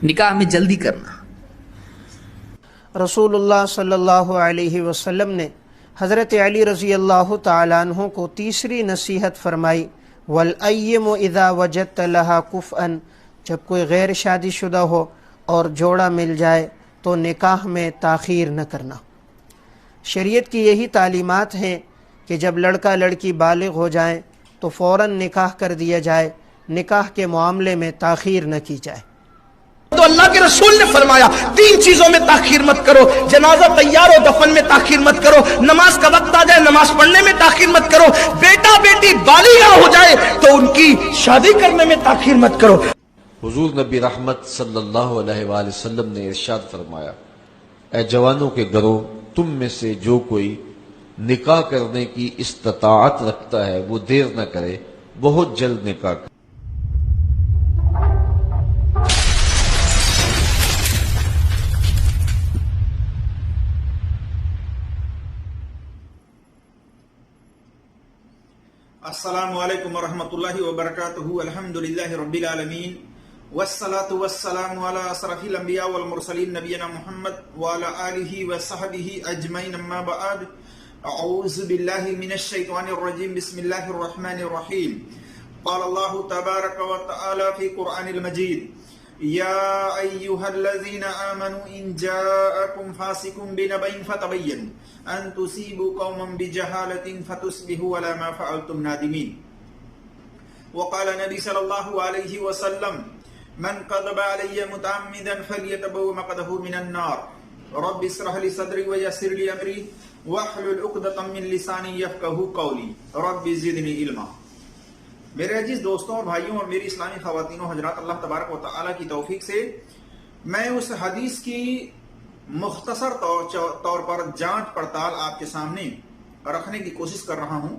نکاح میں جلدی کرنا. رسول اللہ صلی اللہ علیہ وسلم نے حضرت علی رضی اللہ تعالیٰ عنہ کو تیسری نصیحت فرمائی، وَالْأَيِّمُ إِذَا وَجَدْتَ لَهَا كُفْءًا، جب کوئی غیر شادی شدہ ہو اور جوڑا مل جائے تو نکاح میں تاخیر نہ کرنا. شریعت کی یہی تعلیمات ہیں کہ جب لڑکا لڑکی بالغ ہو جائیں تو فوراً نکاح کر دیا جائے، نکاح کے معاملے میں تاخیر نہ کی جائے. تو اللہ کے رسول نے فرمایا 3 چیزوں میں تاخیر مت کرو، جنازہ تیار ہو دفن میں تاخیر مت کرو، نماز کا وقت آ جائے نماز پڑھنے میں تاخیر مت کرو، بیٹا بیٹی بالغ ہو جائے تو ان کی شادی کرنے میں تاخیر مت کرو. حضور نبی رحمت صلی اللہ علیہ وآلہ وسلم نے ارشاد فرمایا، اے جوانوں کے گروہ، تم میں سے جو کوئی نکاح کرنے کی استطاعت رکھتا ہے وہ دیر نہ کرے، بہت جلد نکاح کرے. السلام علیکم ورحمۃ اللہ وبرکاتہ. الحمدللہ رب العالمین والصلاة والسلام علی اشرف الانبیاء والمرسلین نبینا محمد وعلی آلہ وصحبہ اجمعین. اما بعد، اعوذ باللہ من الشیطان الرجیم. بسم اللہ الرحمن الرحیم. قال اللہ تبارک وتعالی فی قرآن المجید، یا ایہا الذین آمنوا ان جاءکم فاسق بنبأ فتبینوا ان تصیبوا قوما بجہالۃ فتصبحوا علی ما فعلتم نادمین. وقال نبی صلی اللہ علیہ وسلم، من کذب علی متعمدا فلیتبوأ مقعدہ من النار. رب اشرح لی صدری ویسر لی امری واحلل عقدۃ من لسانی یفقہوا قولی رب زدنی علما. میرے عزیز دوستوں اور بھائیوں اور میری اسلامی خواتین و حضرات، اللہ تبارک و تعالیٰ کی توفیق سے میں اس حدیث کی مختصر طور پر جانچ پڑتال آپ کے سامنے رکھنے کی کوشش کر رہا ہوں،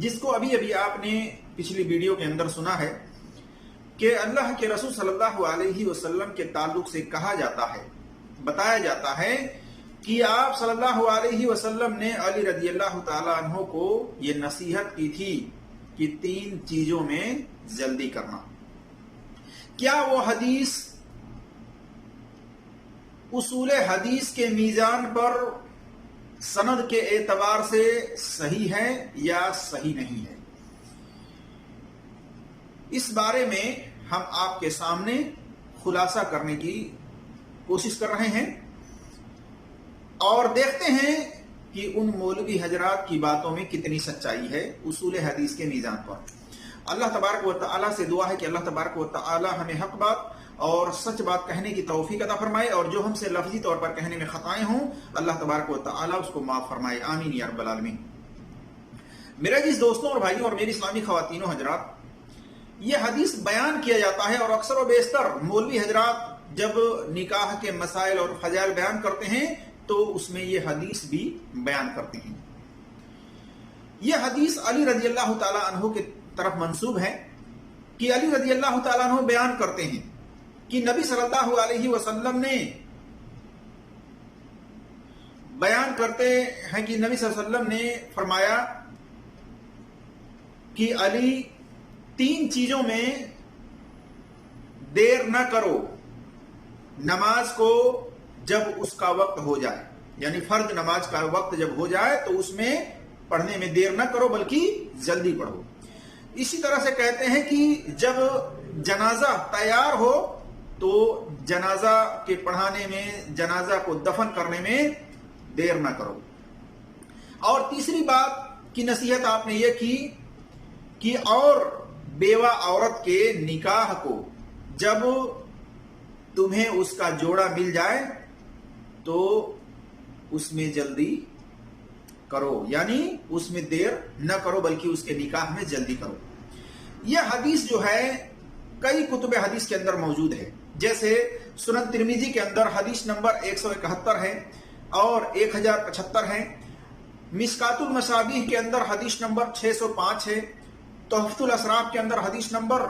جس کو ابھی آپ نے پچھلی ویڈیو کے اندر سنا ہے کہ اللہ کے رسول صلی اللہ علیہ وسلم کے تعلق سے کہا جاتا ہے، بتایا جاتا ہے کہ آپ صلی اللہ علیہ وسلم نے علی رضی اللہ تعالیٰ عنہ کو یہ نصیحت کی تھی کہ 3 چیزوں میں جلدی کرنا. کیا وہ حدیث اصول حدیث کے میزان پر سند کے اعتبار سے صحیح ہے یا صحیح نہیں ہے؟ اس بارے میں ہم آپ کے سامنے خلاصہ کرنے کی کوشش کر رہے ہیں اور دیکھتے ہیں کہ ان مولوی حضرات کی باتوں میں کتنی سچائی ہے اصول حدیث کے میزان پر. اللہ تبارک و تعالیٰ سے دعا ہے کہ اللہ تبارک و تعالیٰ ہمیں حق بات اور سچ بات کہنے کی توفیق عطا فرمائے، اور جو ہم سے لفظی طور پر کہنے میں خطائیں ہوں اللہ تبارک و تعالیٰ اس کو معاف فرمائے. آمین یا رب العالمین. میرے عزیز دوستوں اور بھائیوں اور میری اسلامی خواتین و حضرات، یہ حدیث بیان کیا جاتا ہے اور اکثر و بیشتر مولوی حضرات جب نکاح کے مسائل اور فضائل بیان کرتے ہیں تو اس میں یہ حدیث بھی بیان کرتے ہیں. یہ حدیث علی رضی اللہ تعالیٰ عنہ کی طرف منسوب ہے کہ علی رضی اللہ تعالیٰ عنہ بیان کرتے ہیں کہ نبی صلی اللہ علیہ وسلم نے بیان کرتے ہیں کہ نبی صلی اللہ علیہ وسلم نے فرمایا کہ علی 3 چیزوں میں دیر نہ کرو، نماز کو جب اس کا وقت ہو جائے، یعنی فرض نماز کا وقت جب ہو جائے تو اس میں پڑھنے میں دیر نہ کرو بلکہ جلدی پڑھو. اسی طرح سے کہتے ہیں کہ جب جنازہ تیار ہو تو جنازہ کے پڑھانے میں، جنازہ کو دفن کرنے میں دیر نہ کرو. اور تیسری بات کی نصیحت آپ نے یہ کی کہ اور بیوہ عورت کے نکاح کو جب تمہیں اس کا جوڑا مل جائے تو اس میں جلدی کرو، یعنی اس میں دیر نہ کرو بلکہ اس کے نکاح میں جلدی کرو. یہ حدیث جو ہے کئی کتب حدیث کے اندر موجود ہے، جیسے سنن ترمذی کے اندر حدیث نمبر 171 ہے اور 1075 ہے، مشکات المصابیح کے اندر حدیث نمبر 605 ہے، تحفۃ الاسراف کے اندر حدیث نمبر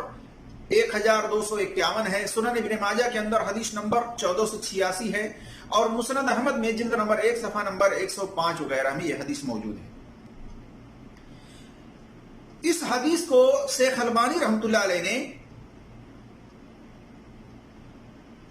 1251 ہے، سنن ابن ماجہ کے اندر حدیث نمبر 1486 ہے، اور مسند احمد میں جلد نمبر 1 صفحہ نمبر 105 وغیرہ میں یہ حدیث موجود ہے. اس حدیث کو شیخ البانی رحمۃ اللہ علیہ نے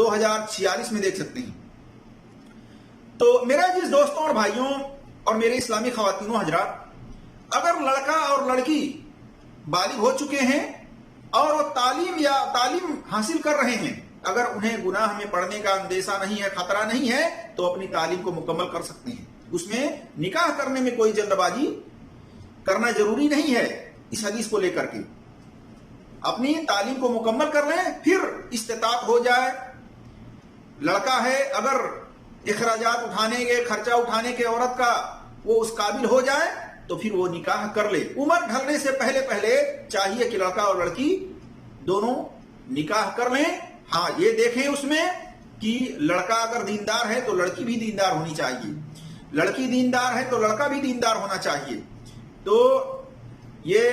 2046 میں دیکھ سکتے ہیں۔ تو میرے عزیز دوستوں اور بھائیوں اور میرے اسلامی خواتین و حضرات، اگر لڑکا اور لڑکی بالغ ہو چکے ہیں اور وہ تعلیم حاصل کر رہے ہیں، اگر انہیں گناہ میں پڑنے کا اندیشہ نہیں ہے، خطرہ نہیں ہے، تو اپنی تعلیم کو مکمل کر سکتے ہیں۔ اس میں نکاح کرنے میں کوئی جلد بازی کرنا ضروری نہیں ہے۔ اس حدیث کو لے کر کے اپنی تعلیم کو مکمل کر لیں، پھر استطاعت ہو جائے، لڑکا ہے اگر اخراجات اٹھانے کے، خرچہ اٹھانے کے عورت کا وہ اس قابل ہو جائے تو پھر وہ نکاح کر لے۔ عمر ڈھلنے سے پہلے چاہیے کہ لڑکا اور لڑکی دونوں نکاح کر لیں۔ ہاں، یہ دیکھیں اس میں کہ لڑکا اگر دیندار ہے تو لڑکی بھی دیندار ہونی چاہیے، لڑکی دیندار ہے تو لڑکا بھی دیندار ہونا چاہیے۔ تو یہ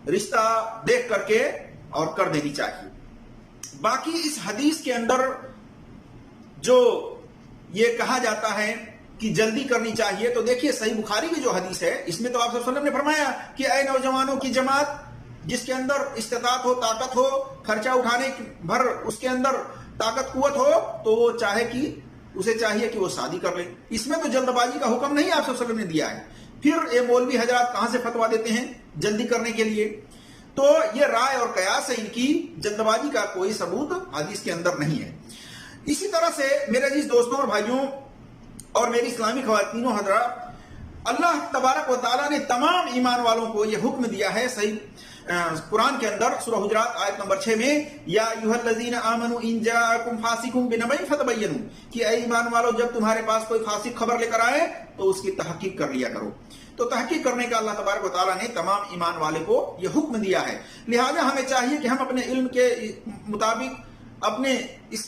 رشتہ دیکھ کر کے اور کر دینی چاہیے۔ باقی اس حدیث کے اندر جو یہ کہا جاتا ہے کہ جلدی کرنی چاہیے، تو دیکھیے صحیح بخاری کی جو حدیث ہے اس میں تو آپ صلی اللہ علیہ وسلم نے فرمایا کہ اے نوجوانوں کی جماعت، جس کے اندر استطاعت ہو، طاقت ہو، خرچہ اٹھانے بھر اس کے اندر طاقت قوت ہو، تو وہ اسے چاہیے کہ وہ شادی کر لے۔ اس میں تو جلد بازی کا حکم نہیں آپ صلی اللہ علیہ وسلم نے دیا ہے۔ پھر یہ مولوی حضرات کہاں سے فتوا دیتے ہیں جلدی کرنے کے لیے؟ تو یہ رائے اور قیاس ہے، ان کی جلد بازی کا کوئی ثبوت حدیث کے اندر نہیں ہے۔ اسی طرح سے میرے عزیز دوستوں اور بھائیوں اور میری اسلامی خواتین و حضرات، اللہ تبارک و تعالیٰ نے تمام ایمان والوں کو یہ حکم دیا ہے صحیح قرآن کے اندر، سورہ حجرات آیت نمبر 6 میں، یا ایھا الذین آمنوا ان جاءکم فاسق بنبأ فتبینوا، کہ اے ایمان والو جب تمہارے پاس کوئی فاسق خبر لے کر آئے تو اس کی تحقیق کر لیا کرو۔ تو تحقیق کرنے کا اللہ تبارک و تعالیٰ نے تمام ایمان والے کو یہ حکم دیا ہے۔ لہذا ہمیں چاہیے کہ ہم اپنے علم کے مطابق، اپنے اس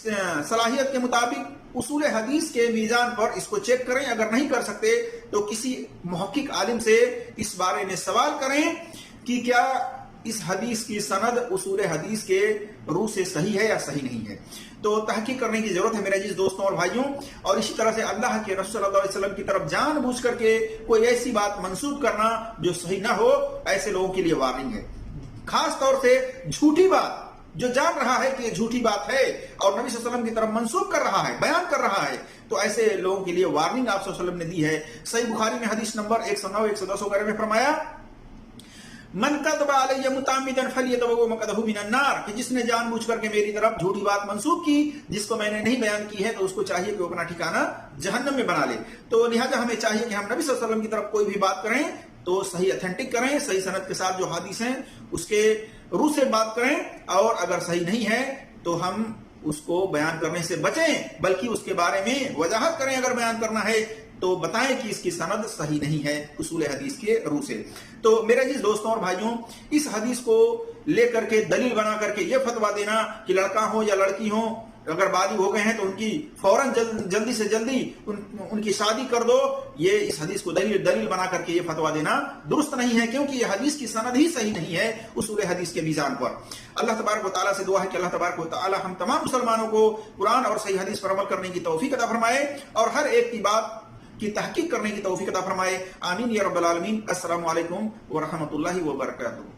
صلاحیت کے مطابق اصول حدیث کے میزان پر اس کو چیک کریں۔ اگر نہیں کر سکتے تو کسی محقق عالم سے اس بارے میں سوال کریں کہ کیا اس حدیث کی سند اصول حدیث کے روح سے صحیح ہے یا صحیح نہیں ہے۔ تو تحقیق کرنے کی ضرورت ہے میرے عزیز دوستوں اور بھائیوں۔ اور اسی طرح سے اللہ کے رسول صلی اللہ علیہ وسلم کی طرف جان بوجھ کر کے کوئی ایسی بات منسوب کرنا جو صحیح نہ ہو، ایسے لوگوں کے لیے وارننگ ہے۔ خاص طور سے جھوٹی بات جو جان رہا ہے کہ یہ جھوٹی بات ہے اور نبی صلی اللہ علیہ وسلم کی طرف منسوب کر رہا ہے، بیان کر رہا ہے، تو ایسے لوگوں کے لیے وارننگ آپ صلی اللہ علیہ وسلم نے دی ہے۔ صحیح بخاری میں حدیث نمبر 109 110 وغیرہ میں فرمایا، من کذب علی متعمدا فلیتبوأ مقعدہ من النار، کہ جس نے جان بوجھ کر کے میری طرف جھوٹی بات منسوب کی جس کو میں نے نہیں بیان کی ہے، تو اس کو چاہیے کہ وہ اپنا ٹھکانہ جہنم میں بنا لے۔ تو لہٰذا ہمیں چاہیے کہ ہم نبی صلی اللہ علیہ وسلم کی طرف کوئی بھی بات کریں تو صحیح اتھینٹک کریں، صحیح سند کے ساتھ جو حدیث ہیں اس کے روح سے بات کریں، اور اگر صحیح نہیں ہے تو ہم اس کو بیان کرنے سے بچیں، بلکہ اس کے بارے میں وضاحت کریں۔ اگر بیان کرنا ہے تو بتائیں کہ اس کی سند صحیح نہیں ہے اصول حدیث کے روح سے۔ تو میرے عزیز دوستوں اور بھائیوں، اس حدیث کو لے کر کے دلیل بنا کر کے یہ فتوا دینا کہ لڑکا ہو یا لڑکی ہو اگر بالغ ہو گئے ہیں تو ان کی فوراً جلدی سے جلدی ان کی شادی کر دو، یہ اس حدیث کو دلیل بنا کر کے یہ فتوا دینا درست نہیں ہے، کیونکہ یہ حدیث کی سند ہی صحیح نہیں ہے اصول حدیث کے میزان پر۔ اللہ تبارک و تعالیٰ سے دعا ہے کہ اللہ تبارک و تعالیٰ ہم تمام مسلمانوں کو قرآن اور صحیح حدیث پر عمل کرنے کی توفیق عطا فرمائے اور ہر ایک کی بات کی تحقیق کرنے کی توفیق عطا فرمائے۔ آمین یا رب العالمین۔ السلام علیکم ورحمۃ اللہ وبرکاتہ۔